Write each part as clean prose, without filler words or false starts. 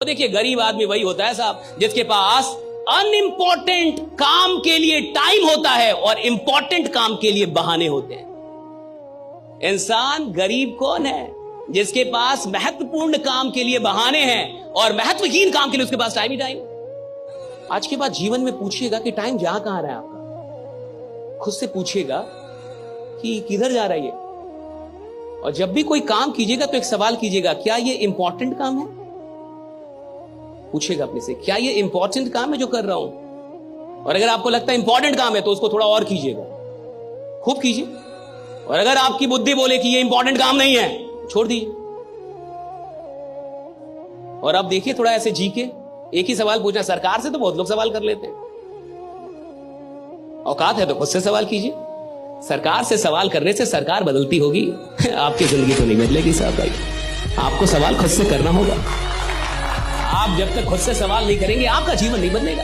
तो देखिए, गरीब आदमी वही होता है साहब जिसके पास अनइम्पॉर्टेंट काम के लिए टाइम होता है और इंपॉर्टेंट काम के लिए बहाने होते हैं। इंसान गरीब कौन है? जिसके पास महत्वपूर्ण काम के लिए बहाने हैं और महत्वहीन काम के लिए उसके पास टाइम ही टाइम। आज के बाद जीवन में पूछिएगा कि टाइम जा कहां रहा है आपका। खुद से पूछिएगा कि किधर जा रहा है ये। और जब भी कोई काम कीजिएगा तो एक सवाल कीजिएगा, क्या ये इंपॉर्टेंट काम है? पूछिएगा अपने से, क्या ये इंपॉर्टेंट काम है जो कर रहा हूं? और अगर आपको लगता है इंपॉर्टेंट काम है तो उसको थोड़ा और कीजिएगा, खूब कीजिए। और अगर आपकी बुद्धि बोले कि ये इंपॉर्टेंट काम नहीं है, छोड़ दीजिए। और अब देखिए, थोड़ा ऐसे जी के एक ही सवाल पूछना। सरकार से तो बहुत लोग सवाल कर लेते हैं, औकात है तो खुद से सवाल कीजिए। सरकार से सवाल करने से सरकार बदलती होगी, आपकी जिंदगी तो नहीं बदलेगी साहब भाई। आपको सवाल खुद से करना होगा। आप जब तक खुद से सवाल नहीं करेंगे, आपका जीवन नहीं बदलेगा।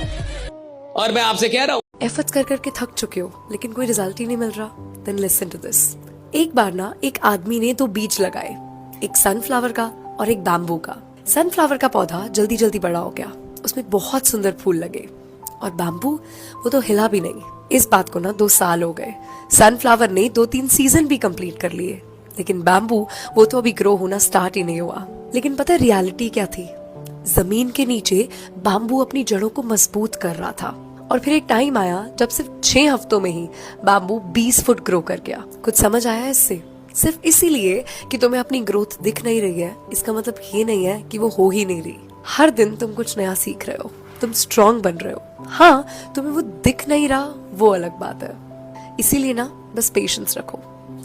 और मैं आपसे कह रहा हूं, एफर्ट्स कर करके थक चुके हो लेकिन कोई रिजल्ट ही नहीं मिल रहा, देन लिसन टू दिस। एक बार ना एक आदमी ने 2 बीज लगाए, एक सनफ्लावर का और एक बैम्बू का। सनफ्लावर का पौधा जल्दी जल्दी बड़ा हो गया, उसमें बहुत सुंदर फूल लगे। और बैम्बू, वो तो हिला भी नहीं। इस बात को ना 2 साल हो गए। सनफ्लावर ने 2-3 सीजन भी कंप्लीट कर लिए, लेकिन बैम्बू वो तो अभी ग्रो होना स्टार्ट ही नहीं हुआ। लेकिन पता है रियलिटी क्या थी? जमीन के नीचे बैम्बू अपनी जड़ों को मजबूत कर रहा था। और फिर एक टाइम आया जब सिर्फ 6 हफ्तों में ही बैम्बू 20 फुट ग्रो कर गया। कुछ समझ आया इससे? सिर्फ इसीलिए कि तुम्हें अपनी ग्रोथ दिख नहीं रही है, इसका मतलब ये नहीं है कि वो हो ही नहीं रही। हर दिन तुम कुछ नया सीख रहे हो, तुम स्ट्रांग बन रहे हो। हाँ, तुम्हें वो दिख नहीं रहा, वो अलग बात है। इसीलिए ना बस पेशेंस रखो,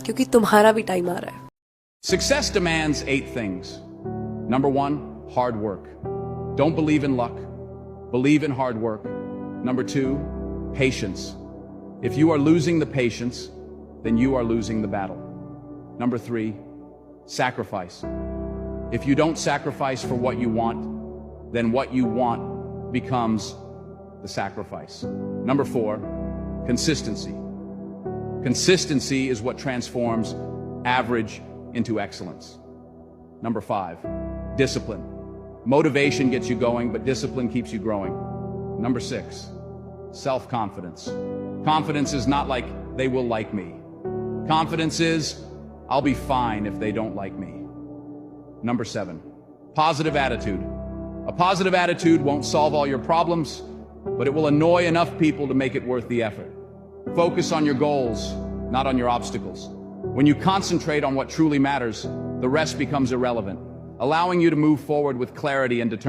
क्योंकि तुम्हारा भी टाइम आ रहा है। Success demands 8 things. Number 1, hard work. Don't believe in luck. Believe in hard work. Number 2, patience. If you are losing the patience, then you are losing the battle. Number 3, sacrifice. If you don't sacrifice for what you want, then what you want becomes the sacrifice. Number 4, consistency. Consistency is what transforms average into excellence. Number 5, discipline. Motivation gets you going, but discipline keeps you growing. Number 6, self-confidence. Confidence is not like they will like me. Confidence is I'll be fine if they don't like me. Number 7, positive attitude. A positive attitude won't solve all your problems, but it will annoy enough people to make it worth the effort. Focus on your goals, not on your obstacles. When you concentrate on what truly matters, the rest becomes irrelevant, allowing you to move forward with clarity and determination.